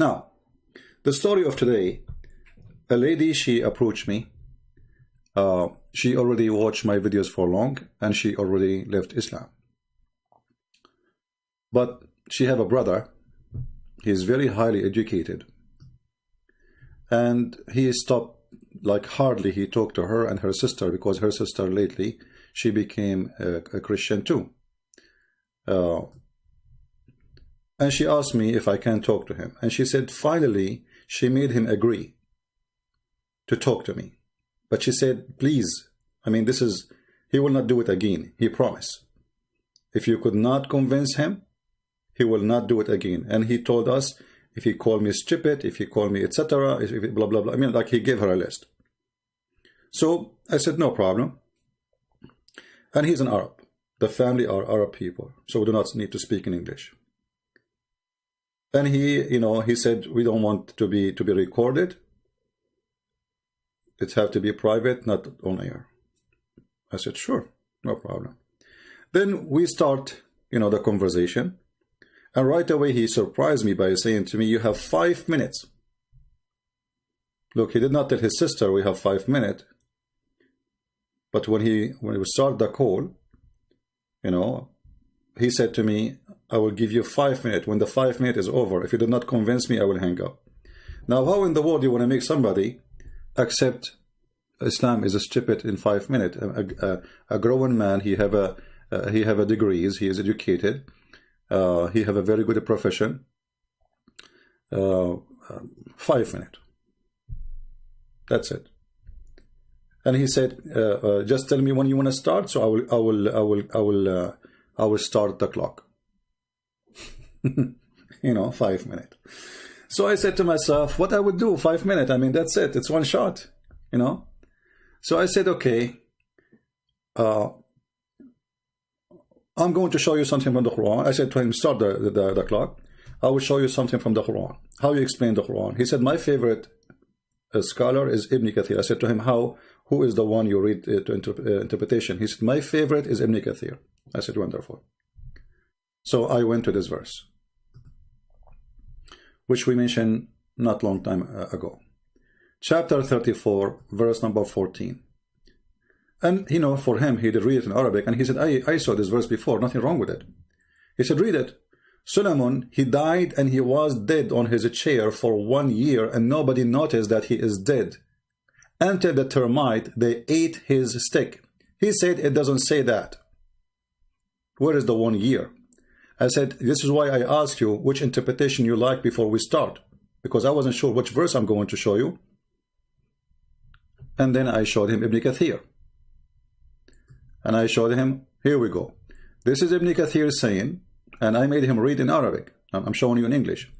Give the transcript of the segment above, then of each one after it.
Now, the story of today, a lady, she approached me. She already watched my videos for long, and she already left Islam. But she have a brother. He's very highly educated. And he stopped, like hardly he talked to her and her sister, because her sister lately, she became a Christian too. And she asked me if I can talk to him. And she said finally she made him agree to talk to me. But she said, please, I mean, he will not do it again. He promised. If you could not convince him, he will not do it again. And he told us, if he called me stupid, if he called me etc., if blah, blah, blah. I mean, like he gave her a list. So I said, no problem. And he's an Arab. The family are Arab people. So we do not need to speak in English. And he said, we don't want to be recorded. It have to be private, not on air. I said, sure, no problem. Then we start, the conversation. And right away, he surprised me by saying to me, you have 5 minutes. Look, he did not tell his sister we have 5 minutes. But when we start the call, he said to me, I will give you 5 minutes. When the 5 minutes is over, if you do not convince me, I will hang up. Now, how in the world do you want to make somebody accept Islam is a stupid in 5 minutes? A grown man, he have a degrees, he is educated, he have a very good profession. 5 minutes. That's it. And he said, just tell me when you want to start, so I will start the clock. 5 minutes. So I said to myself, what I would do, 5 minutes, I mean, that's it, it's one shot, So I said, okay, I'm going to show you something from the Quran. I said to him, start the clock. I will show you something from the Quran. How you explain the Quran? He said, my favorite scholar is Ibn Kathir. I said to him, who is the one you read to interpretation? He said, my favorite is Ibn Kathir. I said, wonderful. So I went to this verse, which we mentioned not long time ago. Chapter 34, verse number 14. And, for him, he did read it in Arabic, and he said, I saw this verse before, nothing wrong with it. He said, read it. Solomon, he died and he was dead on his chair for 1 year, and nobody noticed that he is dead. Until the termite, they ate his stick. He said, it doesn't say that. Where is the 1 year? I said, this is why I asked you which interpretation you like before we start, because I wasn't sure which verse I'm going to show you. And then I showed him Ibn Kathir. And I showed him, here we go. This is Ibn Kathir saying, and I made him read in Arabic. I'm showing you in English.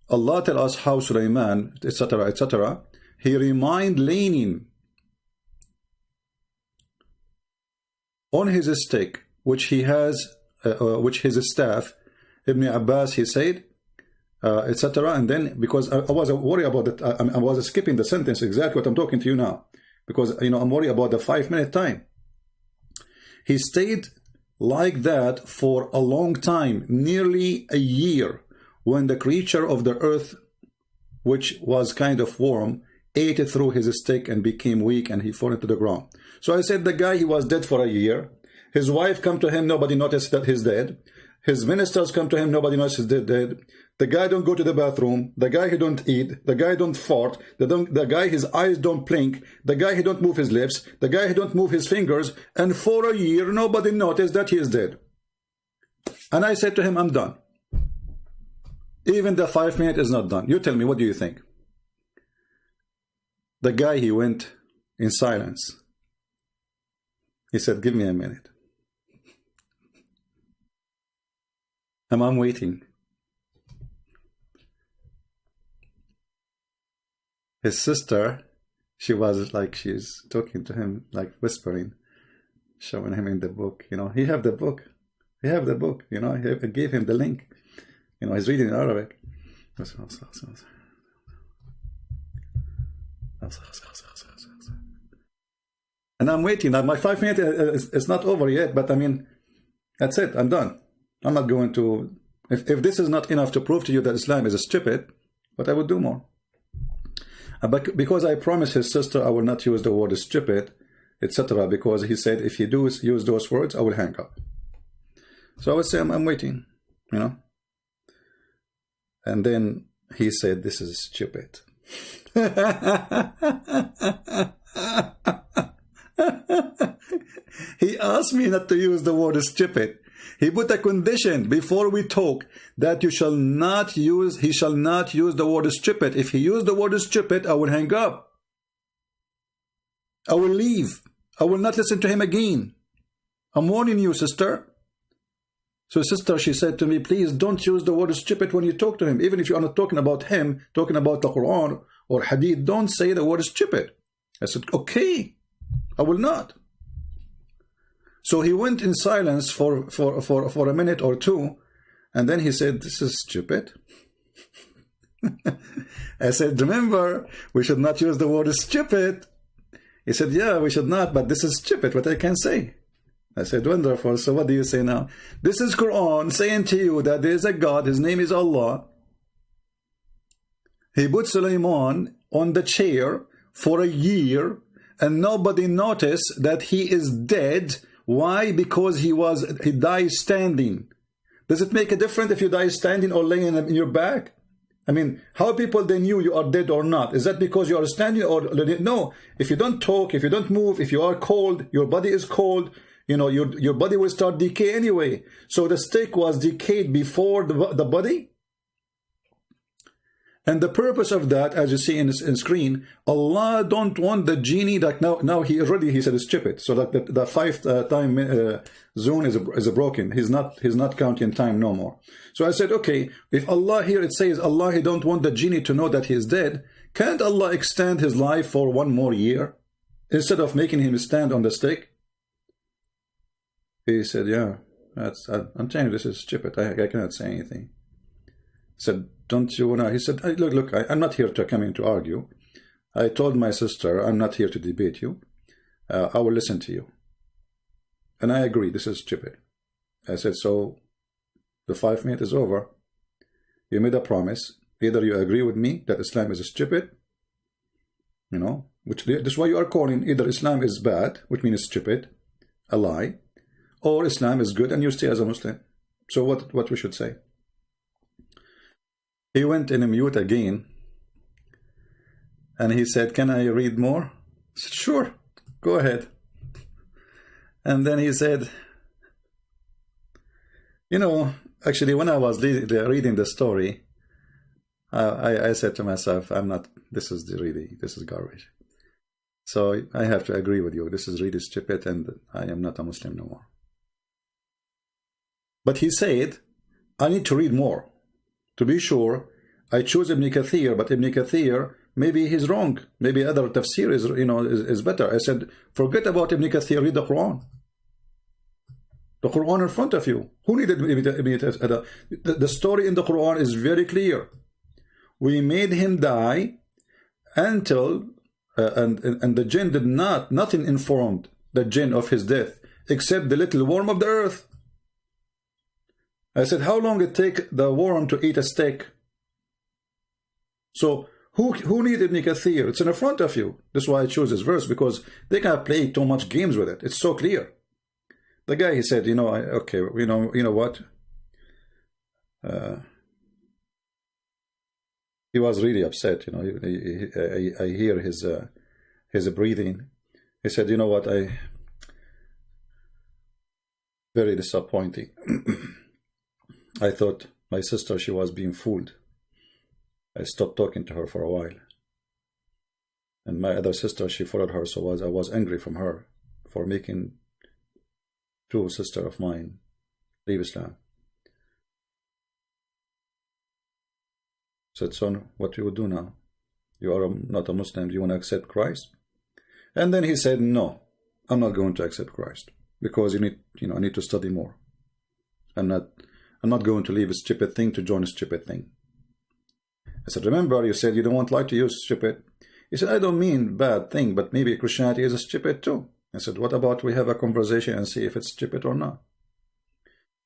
Allah tell us how Sulaiman, etc., etc., he remained leaning on his stick, which he has, which his staff, Ibn Abbas, he said, etc. And then, because I was worried about it, I was skipping the sentence, exactly what I'm talking to you now, because I'm worried about the 5 minute time. He stayed like that for a long time, nearly a year, when the creature of the earth, which was kind of warm, ate it through his stick and became weak, and he fell into the ground. So I said, the guy, he was dead for a year. His wife come to him, nobody noticed that he's dead. His ministers come to him, nobody knows he's dead. The guy don't go to the bathroom. The guy he don't eat. The guy don't fart. The guy his eyes don't blink. The guy he don't move his lips. The guy he don't move his fingers. And for a year, nobody noticed that he is dead. And I said to him, I'm done. Even the 5 minutes is not done. You tell me, what do you think? The guy, he went in silence. He said, give me a minute. And I'm waiting. His sister, she was like, she's talking to him, like whispering, showing him in the book. He have the book. He have the book. I gave him the link. He's reading in Arabic. And I'm waiting. My 5 minutes is not over yet, but I mean, that's it. I'm done. I'm not going to If this is not enough to prove to you that Islam is stupid, but I would do more. But because I promised his sister I will not use the word stupid, etc., because he said if he does use those words, I will hang up. So I would say I'm waiting, you know. And then he said, this is stupid. He asked me not to use the word stupid. He put a condition before we talk that he shall not use the word stupid. If he used the word stupid, I will hang up. I will leave. I will not listen to him again. I'm warning you, sister. So sister, she said to me, please don't use the word stupid when you talk to him. Even if you are not talking about him, talking about the Quran or Hadith, don't say the word stupid. I said, okay, I will not. So he went in silence for a minute or two, and then he said, this is stupid. I said, remember, we should not use the word stupid. He said, yeah, we should not, but this is stupid, what I can say. I said, wonderful, so what do you say now? This is Quran saying to you that there is a God, his name is Allah. He put Sulaiman on the chair for a year, and nobody noticed that he is dead. Why? Because he died standing. Does it make a difference if you die standing or laying in your back? I mean, how people they knew you are dead or not? Is that because you are standing or no? If you don't talk, if you don't move, if you are cold, your body is cold, you know, your body will start decay anyway. So the stick was decayed before the body. And the purpose of that, as you see in screen, Allah don't want the genie that now he said it's stupid. So that the 5 time zone is broken. He's not counting time no more. So I said, okay, if Allah here it says Allah he don't want the genie to know that he is dead, can't Allah extend his life for 1 more year instead of making him stand on the stick? He said, yeah, I'm telling you, this is stupid. I cannot say anything. I said, don't you wanna? He said, look, I'm not here to come in to argue. I told my sister, I'm not here to debate you. I will listen to you. And I agree, this is stupid. I said, so the 5 minutes is over. You made a promise. Either you agree with me that Islam is stupid, you know, which this is why you are calling either Islam is bad, which means stupid, a lie, or Islam is good and you stay as a Muslim. So what we should say? He went in a mute again, and he said, can I read more? I said, sure, go ahead. And then he said, you know, actually when I was reading the story, I said to myself, this is garbage. So I have to agree with you, this is really stupid and I am not a Muslim no more. But he said, I need to read more. To be sure, I choose Ibn Kathir, but Ibn Kathir, maybe he's wrong. Maybe other tafsir is better. I said, forget about Ibn Kathir, read the Quran. The Quran in front of you. Who needed Ibn Kathir? The story in the Quran is very clear. We made him die until, and the jinn did nothing informed the jinn of his death, except the little worm of the earth. I said, how long it take the worm to eat a steak? So who need Ibn Kathir? It's in the front of you. That's why I chose this verse, because they can't play too much games with it. It's so clear. The guy, he said, you know, okay, you know what? He was really upset. You know, I hear his breathing. He said, you know what? Very disappointing. I thought my sister, she was being fooled. I stopped talking to her for a while. And my other sister, she followed her, so I was angry from her for making true sister of mine leave Islam. I said, son, what you would do now? You are not a Muslim, do you want to accept Christ? And then he said, no, I'm not going to accept Christ, because I need to study more. I'm not going to leave a stupid thing to join a stupid thing. I said, remember, you said you don't want light to use stupid. He said, I don't mean bad thing, but maybe Christianity is a stupid too. I said, what about we have a conversation and see if it's stupid or not?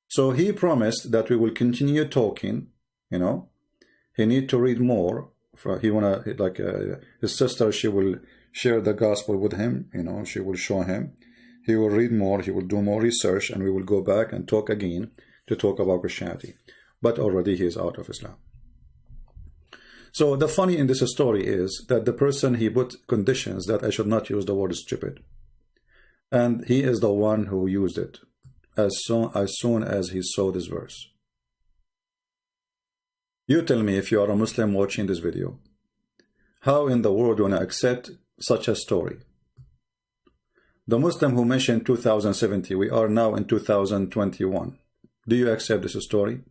So he promised that we will continue talking, you know. He need to read more. He wanna, like, his sister, she will share the gospel with him, you know, she will show him. He will read more, he will do more research, and we will go back and talk again to talk about Christianity. But already he is out of Islam. So the funny in this story is that the person, he put conditions that I should not use the word stupid. And he is the one who used it as soon as he saw this verse. You tell me, if you are a Muslim watching this video, how in the world you want to accept such a story? The Muslim who mentioned 2070, we are now in 2021. Do you accept this story?